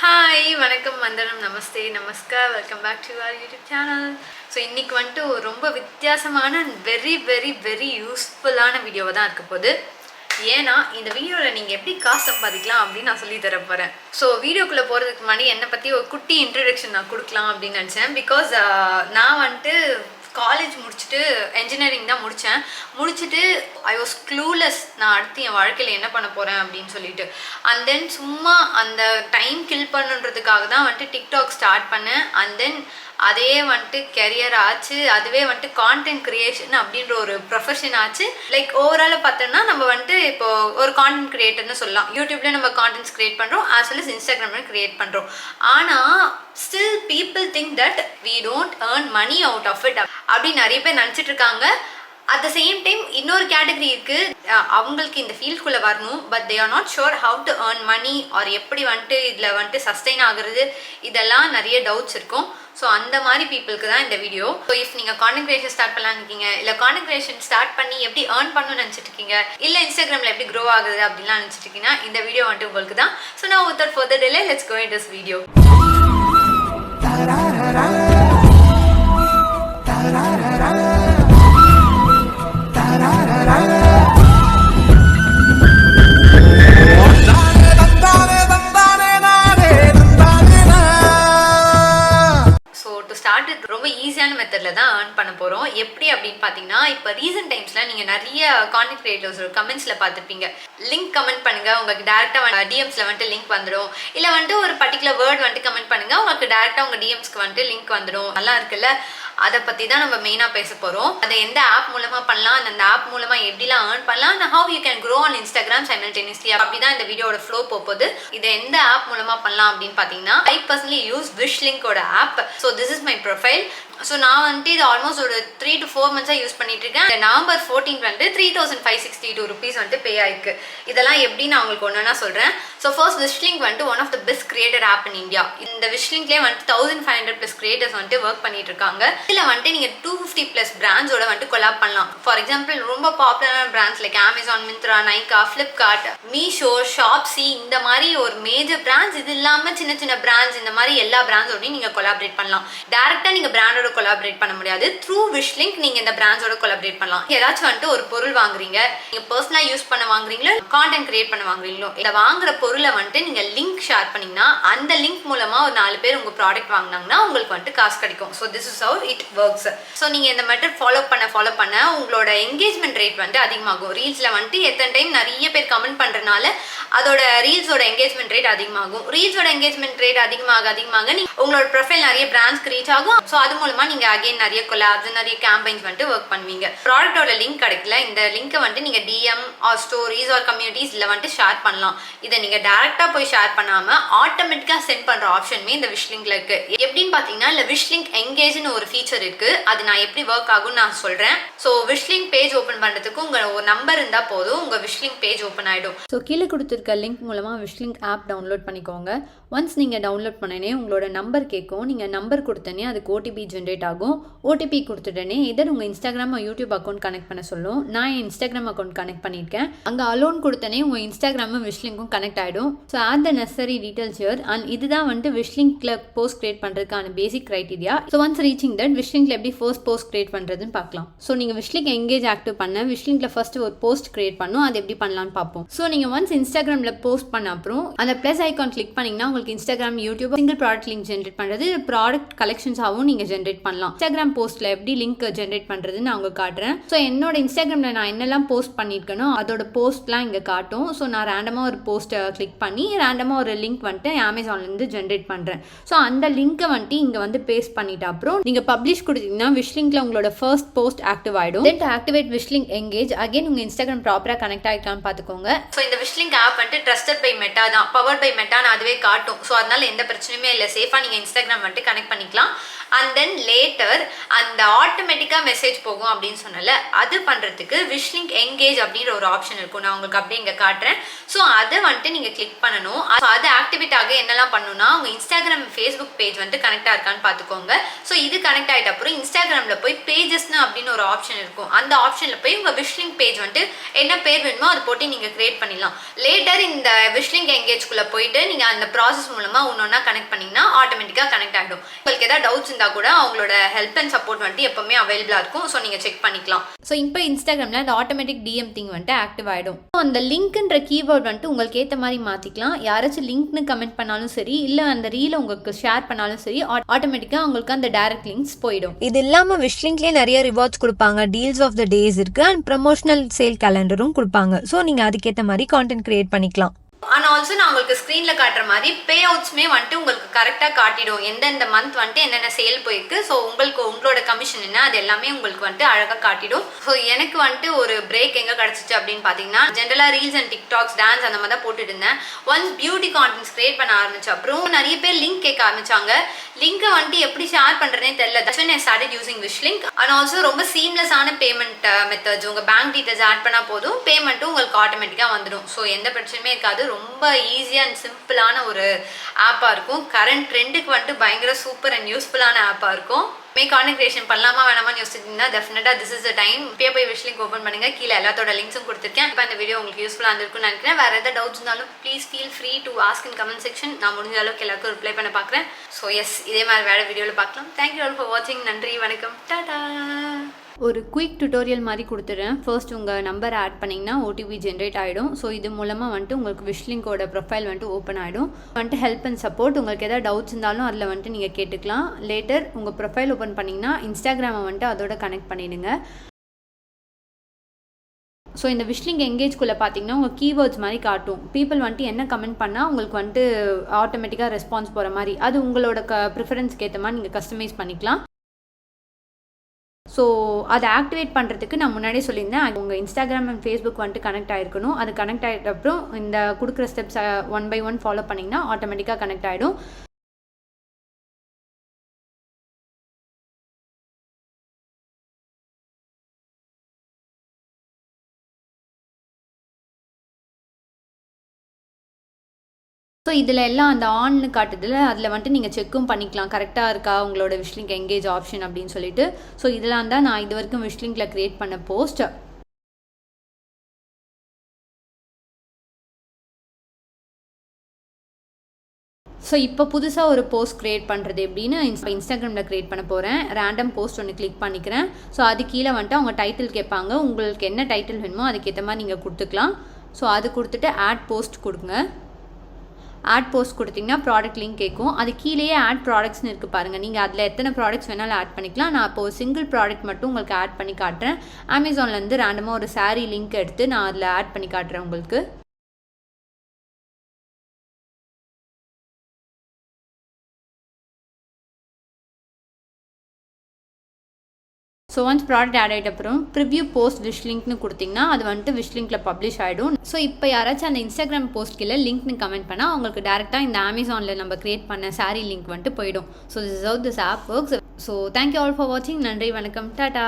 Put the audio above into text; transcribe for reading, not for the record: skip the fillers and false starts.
Hi வணக்கம் வந்தனம் namaste namaskar welcome back to our YouTube channel. So இன்றைக்கி வந்துட்டு ரொம்ப வித்தியாசமான வெரி வெரி வெரி யூஸ்ஃபுல்லான வீடியோவை தான் இருக்க போகுது. ஏன்னா இந்த வீடியோவில் நீங்கள் எப்படி காசு சம்பாதிக்கலாம் அப்படின்னு நான் சொல்லி தர போகிறேன். ஸோ வீடியோக்குள்ளே போகிறதுக்கு முன்னாடி என்னை பற்றி ஒரு குட்டி இன்ட்ரடக்ஷன் நான் கொடுக்கலாம் அப்படின்னு நினச்சேன். பிகாஸ் நான் வந்துட்டு காலேஜ் முடிச்சுட்டு என்ஜினியரிங் தான் முடிச்சுட்டு ஐ வாஸ் க்ளூலெஸ். நான் அடுத்து என் வாழ்க்கையில் என்ன பண்ண போகிறேன் அப்படின்னு சொல்லிட்டு அண்ட் தென் சும்மா அந்த டைம் கில் பண்ணுன்றதுக்காக தான் வந்துட்டு டிக்டாக் ஸ்டார்ட் பண்ணேன். அண்ட் தென் அதே வந்துட்டு கெரியர் ஆச்சு. அதுவே வந்துட்டு கான்டென்ட் கிரியேஷன் அப்படின்ற ஒரு ப்ரொஃபஷன் ஆச்சு. லைக் ஓவராலாக பார்த்தோம்னா நம்ம வந்துட்டு இப்போ ஒரு கான்டென்ட் கிரியேட்டர்னு சொல்லலாம். யூடியூப்ல நம்ம கான்டென்ட்ஸ் கிரியேட் பண்ணுறோம், ஆஸ் வெல் அஸ் இன்ஸ்டாகிராம்ல கிரியேட் பண்ணுறோம். ஆனால் still people think that we don't earn money out of it அப்படின்னு நிறைய பேர் நினச்சிட்டு இருக்காங்க. அட் த சேம் டைம் இன்னொரு கேட்டகரி இருக்குது, அவங்களுக்கு இந்த ஃபீல்டுக்குள்ளே வரணும், but they are not sure how to earn money or எப்படி வந்துட்டு இதில் வந்துட்டு சஸ்டெயின் ஆகுறது, இதெல்லாம் நிறைய டவுட்ஸ் இருக்கும். ஸோ அந்த மாதிரி பீப்புளுக்கு தான் இந்த வீடியோ. ஸோ இஃப் நீங்கள் கான்டென்ட் கிரியேஷன் ஸ்டார்ட் பண்ணலான்னு இருக்கீங்க, இல்லை கான்டென்ட் கிரியேஷன் ஸ்டார்ட் பண்ணி எப்படி ஏர்ன் பண்ணணும்னு நினச்சிட்டு இருக்கீங்க, இல்லை இன்ஸ்டாகிராமில் எப்படி க்ரோ ஆகுது அப்படின்லாம் நினச்சிட்டு இருக்கீங்கன்னா இந்த வீடியோ வந்துட்டு உங்களுக்கு தான். ஸோ நான் without further delay let's go into this video. ரொம்ப ஈஸியான மெத்தடில் தான் ஏர்ன் பண்ண போகிறோம். எப்படி அப்படின்னு பார்த்தீங்கன்னா, இப்போ ரீசெண்ட் டைம்ஸில் நீங்கள் நிறைய கான்டென்ட் கிரியேட்டர்ஸ் கமெண்ட்ஸில் பார்த்துருப்பீங்க, லிங்க் கமெண்ட் பண்ணுங்கள், உங்களுக்கு டேரெக்டாக டிஎம்ஸில் வந்துட்டு லிங்க் வந்துடும், இல்லை வந்துட்டு ஒரு பர்டிகுலர் வேர்ட் வந்துட்டு கமெண்ட் பண்ணுங்கள், உங்களுக்கு டேரெக்டாக உங்கள் டிஎம்ஸ்க்கு வந்துட்டு லிங்க் வந்துடும். நல்லா இருக்குல்ல? அதை பற்றி தான் நம்ம மெயினாக பேச போகிறோம். அதை எந்த ஆப் மூலமாக பண்ணலாம், அந்த ஆப் மூலமாக எப்படிலாம் ஏர்ன் பண்ணலாம், and how you can grow on Instagram simultaneously, அப்படி தான் இந்த வீடியோட ஃப்ளோ போகுது. இதை எந்த ஆப் மூலமாக பண்ணலாம் அப்படின்னு பார்த்தீங்கன்னா, I personally use Wishlinkோட app. So this is my profile. So நான் வந்துட்டு இது ஆல்மோஸ்ட் ஒரு 3 to 4 months யூஸ் பண்ணிட்டு இருக்கேன். நவம்பர் 14 வந்து 3562 rupees வந்துட்டு பே ஆயிருக்கு. இதெல்லாம் எப்படி நான் உங்களுக்கு ஒன்றுனா சொல்கிறேன். ஸோ ஃபர்ஸ்ட் Wishlink வந்துட்டு one of the best creator app in India. இந்த Wishlinkலேயே வந்துட்டு 1500+ கிரியேட்டர்ஸ் வந்துட்டு ஒர்க் பண்ணிட்டு இருக்காங்க. இதில் வந்துட்டு நீங்கள் 250+ பிராண்ட்ஸோட வந்துட்டு கொலாப் பண்ணலாம். ஃபார் எக்ஸாம்பிள் ரொம்ப பாப்புலரான brands like Amazon, Myntra, Nykaa, Flipkart, Meesho, Shopsy, இந்த மாதிரி ஒரு மேஜர் பிராண்ட்ஸ். இது இல்லாமல் சின்ன சின்ன பிராண்ட்ஸ், இந்த மாதிரி எல்லா பிராண்ட்ஸோடையும் நீங்கள் கொலாபரேட் பண்ணலாம். டேரெக்டாக நீங்கள் பிராண்டோட கொலாபரேட் பண்ண முடியாது. த்ரூ Wishlink நீங்க இந்த பிராண்ட்ஸோட கொலாபரேட் பண்ணலாம். ஏதாச்சும் வந்துட்டு ஒரு பொருள் வாங்குறீங்க, நீங்க பர்சனலா யூஸ் பண்ண வாங்குறீங்களோ, கான்டென்ட் கிரியேட் பண்ண வாங்குறீங்களோ, இதை வாங்குற பொருளை வந்துட்டு நீங்க லிங்க் ஷேர் பண்ணீங்கன்னா, அந்த லிங்க் மூலமா ஒரு 4 பேர் உங்க ப்ராடக்ட் வாங்கினாங்கன்னா உங்களுக்கு வந்துட்டு காசு கிடைக்கும். So this is how it works. So நீங்க இந்த மெத்தட் ஃபாலோ பண்ண உங்களோட என்கேஜ்மெண்ட் ரேட் வந்துட்டு அதிகமாகும். ரீல்ஸ்ல வந்துட்டு எத்தனை டைம் நிறைய பேர் கமெண்ட் பண்றதுனால அதோட ரீல்ஸோட என்கேஜ்மெண்ட் ரேட் அதிகமாகும். ரீல்ஸோட என்கேஜ்மெண்ட் ரேட் அதிகமாக உங்களோட ப்ரொஃபைல் நிறைய பிராண்ட்ஸ்க்கு ரீச் ஆகும். ஸோ அது மூலமா நீங்க அகைன் நிறைய கொலாப்ஸ், நிறைய கேம்பெயின்ஸ் வந்துட்டு ஒர்க் பண்ணுவீங்க. ப்ராடக்டோட லிங்க் கிடைக்கல, இந்த லிங்கை வந்துட்டு நீங்க DM or stories or communities இல்லை வந்துட்டு ஷேர் பண்ணலாம். இதை நீங்க டைரக்டா போய் ஷேர் பண்ணாம ஆட்டோமேட்டிக்கா சென்ட் பண்ற ஆப்ஷனுமே இந்த Wishlinkல இருக்கு. எப்படின்னு பாத்தீங்கன்னா, இல்ல Wishlink எங்கேஜ்னு ஒரு ஃபீச்சர் இருக்கு. அது நான் எப்படி ஒர்க் ஆகும்னு நான் சொல்றேன். ஸோ Wishlink பேஜ் ஓப்பன் பண்றதுக்கு உங்க ஒரு நம்பர் இருந்தா போதும், உங்க Wishlink பேஜ் ஓப்பன் ஆயிடும். ஸோ கீழே கொடுத்துருக்க லிங்க் மூலமா Wishlink ஆப் டவுன்லோட் பண்ணிக்கோங்க. ஒன்ஸ் நீங்கள் டவுன்லோட் பண்ணனே உங்களோட நம்பர் கேட்கும். நீங்கள் நம்பர் கொடுத்தனே அதுக்கு ஓடிபி ஜென்ரேட் ஆகும். ஓடிபி கொடுத்துட்டனே இதர் உங்கள் இன்ஸ்டாகிராம் யூடியூப் அக்கௌண்ட் கனெக்ட் பண்ண சொல்லும். நான் என் இன்ஸ்டாகிராம் அக்கௌண்ட் கனெக்ட் பண்ணியிருக்கேன். அங்கே அலோன் கொடுத்தனே உங்கள் இன்ஸ்டாகிராமும் Wishlinkக்கும் கனெக்ட் ஆகிடும். So add the necessary details here. And இதுதான் வந்துட்டு Wishlinkல போஸ்ட் கிரியேட் பண்ணுறதுக்கான basic criteria. So once reaching that Wishlinkல எப்படி ஃபர்ஸ்ட் போஸ்ட் கிரியேட் பண்ணுறதுன்னு பார்க்கலாம். ஸோ நீங்கள் Wishlink எங்கேஜ் ஆக்டிவ் பண்ண Wishlinkல ஃபர்ஸ்ட் ஒரு போஸ்ட் கிரியேட் பண்ணும். அது எப்படி பண்ணலான்னு பார்ப்போம். ஸோ நீங்கள் ஒன்ஸ் இன்ஸ்டாகிராமில் போஸ்ட் பண்ண அப்புறம் அந்த ப்ளஸ் ஐக்கான் கிளிக் பண்ணிங்கன்னா உங்களுக்கு Instagram, YouTube single product link generate பண்ணுறது, ப்ராடக்ட் கலெக்ஷன்ஸாகவும் நீங்கள் ஜென்ரேட் பண்ணலாம். இன்ஸ்டாகிராம் போஸ்ட்டில் எப்படி லிங்க் ஜென்ரேட் பண்ணுறதுன்னு நான் உங்களுக்கு காட்டுறேன். ஸோ என்னோட இன்ஸ்டாகிராமில் நான் என்னெல்லாம் போஸ்ட் பண்ணியிருக்கேனோ அதோட போஸ்ட்லாம் இங்கே காட்டும். ஸோ நான் ரேண்டமாக ஒரு போஸ்ட்டை கிளிக் பண்ணி ரேண்டமாக ஒரு லிங்க் வந்துட்டு அமேசான்லேருந்து ஜென்ரேட் பண்ணுறேன். ஸோ அந்த லிங்க்கை வந்துட்டு இங்கே வந்து பேஸ்ட் பண்ணிட்டு அப்புறம் நீங்கள் பப்ளிஷ் கொடுத்தீங்கன்னா Wishlinkல உங்களோட ஃபர்ஸ்ட் போஸ்ட் ஆக்டிவ் ஆகிடும். Then to activate Wishlink engage again உங்கள் இன்ஸ்டாகிராம் ப்ராப்பராக கனெக்ட் ஆகிருக்கான்னு பார்த்துக்கோங்க. ஸோ இந்த Wishlink ஆப் வந்துட்டு ட்ரஸ்டட் பை மெட்டா தான், பவர்ட் பை மெட்டான்னு அதுவே காட்டும். ஸோ அதனால எந்த பிரச்சனையுமே இல்லை, சேஃபாக நீங்கள் இன்ஸ்டாகிராம் வந்துட்டு கனெக்ட் பண்ணிக்கலாம். அண்ட் தென் லேட்டர் அந்த ஆட்டோமேட்டிக்காக மெசேஜ் போகும் அப்படின்னு சொன்னல, அது பண்ணுறதுக்கு விஷ் லிங்க் எங்கேஜ் அப்படின்ற ஒரு ஆப்ஷன் இருக்கும். நான் உங்களுக்கு அப்படியே இங்கே காட்டுறேன். ஸோ அதை வந்துட்டு நீங்கள் கிளிக் பண்ணணும். அது ஆக்டிவேட் ஆக என்னெல்லாம் பண்ணணும்னா, உங்கள் இன்ஸ்டாகிராம் ஃபேஸ்புக் பேஜ் வந்துட்டு கனெக்டாக இருக்கான்னு பார்த்துக்கோங்க. ஸோ இது கனெக்ட் ஆகிட்ட அப்புறம் இன்ஸ்டாகிராமில் போய் பேஜஸ்னு அப்படின்னு ஒரு ஆப்ஷன் இருக்கும். அந்த ஆப்ஷனில் போய் உங்கள் விஷ் லிங்க் பேஜ் வந்துட்டு என்ன பேர் வேணுமோ அதை போட்டு நீங்கள் கிரியேட் பண்ணிடலாம். லேட்டர் இந்த விஷ் லிங்க் எங்கேஜ்குள்ளே போயிட்டு நீங்கள் அந்த ப்ராசஸ் மூலமாக ஒன்றா கனெக்ட் பண்ணிங்கன்னா ஆட்டோமேட்டிக்காக கனெக்ட் ஆகிடும். உங்களுக்கு ஏதாவது டவுட்ஸ் இருந்தால் கூட அவங்களோட ஹெல்ப் அண்ட் சப்போர்ட் வந்துட்டு எப்பவுமே அவைலபிளாக இருக்கும். ஸோ நீங்கள் செக் பண்ணிக்கலாம். ஸோ இப்போ இன்ஸ்டாகிராமில் அந்த ஆட்டோமேட்டிக் டிஎம் திங் வந்துட்டு ஆக்டிவ் ஆகிடும். ஸோ அந்த லிங்க்ன்ற கீவேர்ட் வந்துட்டு உங்களுக்கு ஏற்ற மாதிரி மாற்றிக்கலாம். யாராச்சும் லிங்க்னு கமெண்ட் பண்ணாலும் சரி, இல்லை அந்த ரீலை உங்களுக்கு ஷேர் பண்ணாலும் சரி, ஆட்டோமேட்டிக்காக உங்களுக்கு அந்த டைரக்ட் லிங்க்ஸ் போயிடும். இது இல்லாமல் விஷ் லிங்க்லேயே நிறைய ரிவார்ட்ஸ் கொடுப்பாங்க. டீல்ஸ் ஆஃப் த டேஸ் இருக்குது அண்ட் ப்ரமோஷனல் சேல் கேலண்டரும் கொடுப்பாங்க. ஸோ நீங்கள் அதுக்கேற்ற மாதிரி கான்டென்ட் கிரியேட் பண்ணிக்கலாம். ஆனால் ஆல்சோ நான் உங்களுக்கு ஸ்க்ரீனில் காட்டுற மாதிரி பே அவுட்ஸுமே வந்துட்டு உங்களுக்கு கரெக்டாக காட்டிடும். எந்தெந்த மந்த் வந்துட்டு என்னென்ன சேல் போயிருக்கு, ஸோ உங்களோட கமிஷன் என்ன, அது எல்லாமே உங்களுக்கு வந்துட்டு அழகாக காட்டிடும். ஸோ எனக்கு வந்துட்டு ஒரு பிரேக் எங்கே கிடச்சிச்சு அப்படின்னு பார்த்தீங்கன்னா, ஜென்ரலாக ரீல்ஸ் அண்ட் டிக்டாக்ஸ், டான்ஸ் அந்த மாதிரி தான் போட்டுட்டு இருந்தேன். ஒன்ஸ் பியூட்டி கான்டென்ட்ஸ் கிரியேட் பண்ண ஆரம்பிச்சு அப்புறம் நிறைய பேர் லிங்க் கேட்க ஆரம்பிச்சாங்க. லிங்கை வந்துட்டு எப்படி ஷேர் பண்ணுறதே தெரியல. That's when I started using wish link. And also ரொம்ப சீம்லெஸ்ஸான பேமெண்ட் மெத்தட்ஸ். உங்கள் பேங்க் டீட்டெயில்ஸ் ஆட் பண்ணால் போதும், பேமெண்ட்டும் உங்களுக்கு ஆட்டோமேட்டிக்காக வந்துடும். ஸோ எந்த பிரச்சனையுமே இருக்காது. ரொம்ப ஈஸியாக அண்ட் சிம்பிளான ஒரு ஆப்பாக இருக்கும். கரண்ட் ட்ரெண்டுக்கு வந்துட்டு பயங்கர சூப்பர் அண்ட் யூஸ்ஃபுல்லான ஆப்பாக இருக்கும். கான்டென்ட் கிரியேஷன் பண்ணலாமா வேணாமான்னு யோசிச்சிங்கன்னா டெஃபினட்டா திஸ் இஸ் த டைம். இப்பயே போய் விஷ் லிங்க் ஓப்பன் பண்ணுங்க. கீழே எல்லாத்தோட லிங்க்ஸும் கொடுத்துருக்கேன். இப்போ இந்த வீடியோ உங்களுக்கு யூஸ்ஃபுல்லாக இருந்திருக்கும்னு நினைக்கிறேன். வேறு எதாவது டவுட்ஸ் இருந்தாலும் please feel free to ask in comment section. நான் முடிஞ்ச அளவுக்கு எல்லாருக்கும் ரிப்ளை பண்ண பார்க்குறேன். ஸோ எஸ், இதே மாதிரி வேறு வீடியோவில் பார்க்கலாம். தேங்க்யூ ஆல் ஃபார் வாட்சிங். நன்றி, வணக்கம், டாடா. ஒரு குயிக் டுட்டோரியல் மாதிரி கொடுத்துட்றேன். ஃபர்ஸ்ட் உங்கள் நம்பர் ஆட் பண்ணிங்கன்னா ஓடிபி ஜென்ரேட் ஆகிடும். ஸோ இது மூலமாக வந்துட்டு உங்களுக்கு விஷ் லிங்கோட ப்ரொஃபைல் வந்துட்டு ஓப்பன் ஆகிடும். வந்துட்டு ஹெல்ப் அண்ட் சப்போர்ட், உங்களுக்கு எதாவது டவுட்ஸ் இருந்தாலும் அதில் வந்துட்டு நீங்கள் கேட்டுக்கலாம். லேட்டர் உங்கள் ப்ரொஃபைல் ஓப்பன் பண்ணிங்கன்னா இன்ஸ்டாகிராமை வந்துட்டு அதோட கனெக்ட் பண்ணிவிடுங்க. ஸோ இந்த விஷ் லிங்க் எங்கேஜ்குள்ளே பார்த்தீங்கன்னா உங்கள் கீவேர்ட்ஸ் மாதிரி காட்டும். பீப்புள் வந்துட்டு என்ன கமெண்ட் பண்ணால் உங்களுக்கு வந்துட்டு ஆட்டோமேட்டிக்காக ரெஸ்பான்ஸ் போகிற மாதிரி, அது உங்களோட ப்ரிஃபரன்ஸ்க்கு ஏற்ற மாதிரி நீங்கள் கஸ்டமைஸ் பண்ணிக்கலாம். ஸோ அதை ஆக்டிவேட் பண்ணுறதுக்கு நான் முன்னாடியே சொல்லியிருந்தேன், உங்கள் இன்ஸ்டாகிராம் அண்ட் ஃபேஸ்புக் வந்துட்டு கனெக்ட் ஆகிருக்கணும். அது கனெக்ட் ஆகிட்ட அப்புறம் இந்த கொடுக்குற ஸ்டெப்ஸ் 1 by 1 ஃபாலோ பண்ணிங்கன்னா ஆட்டோமேட்டிக்காக கனெக்ட் ஆகிடும். ஸோ இதில் எல்லாம் அந்த ஆன்னு காட்டுதில், அதில் வந்துட்டு நீங்கள் செக்கும் பண்ணிக்கலாம் கரெக்டாக இருக்கா உங்களோட விஷ் லிங்க் எங்கேஜ் ஆப்ஷன் அப்படின்னு சொல்லிட்டு. ஸோ இதெல்லாம் தான் நான் இது வரைக்கும் விஷ் லிங்கில் க்ரியேட் பண்ண போஸ்ட். ஸோ இப்போ புதுசாக ஒரு போஸ்ட் க்ரியேட் பண்ணுறது எப்படின்னு இன்ஸ்டாகிராமில் க்ரியேட் பண்ண போகிறேன். ரேண்டம் போஸ்ட் ஒன்று கிளிக் பண்ணிக்கிறேன். ஸோ அது கீழே வந்துட்டு அவங்க டைட்டில் கேட்பாங்க. உங்களுக்கு என்ன டைட்டில் வேணுமோ அதுக்கேற்ற மாதிரி நீங்கள் கொடுத்துக்கலாம். ஸோ அது கொடுத்துட்டு ஆட் போஸ்ட் கொடுங்க. ஆட் போஸ்ட் கொடுத்தீங்கன்னா ப்ராடக்ட் லிங்க் கேட்கும். அது கீழேயே ஆட் ப்ராடக்ட்ஸ்னு இருக்குது பாருங்கள். நீங்கள் அதில் எத்தனை ப்ராடக்ட்ஸ் வேணாலும் ஆட் பண்ணிக்கலாம். நான் இப்போ சிங்கிள் ப்ராடக்ட் மட்டும் உங்களுக்கு ஆட் பண்ணி காட்டுறேன். அமேசான்லேருந்து ரேண்டமாக ஒரு சாரீ லிங்க் எடுத்து நான் அதில் ஆட் பண்ணி காட்டுறேன் உங்களுக்கு. ஸோ ஒன்ஸ் ப்ராடக்ட் ஆட் ஆகிட்ட அப்புறம் ப்ரிவ்யூ போஸ்ட் விஷ் லிங்க்னு கொடுத்தீங்கன்னா அது வந்துட்டு விஷ் லிங்க்கில் பப்ளிஷ் ஆகிடும். ஸோ இப்போ யாராச்சும் அந்த இன்ஸ்டாகிராம் போஸ்ட் கீழே லிங்க்னு கமெண்ட் பண்ணால் அவங்களுக்கு டேரெக்டாக இந்த அமேசானில் நம்ம க்ரியேட் பண்ண சாரீ லிங்க் வந்துட்டு போயிடும். So this is how this app works. So thank you all for வாட்சிங். நன்றி, வணக்கம், டாடா.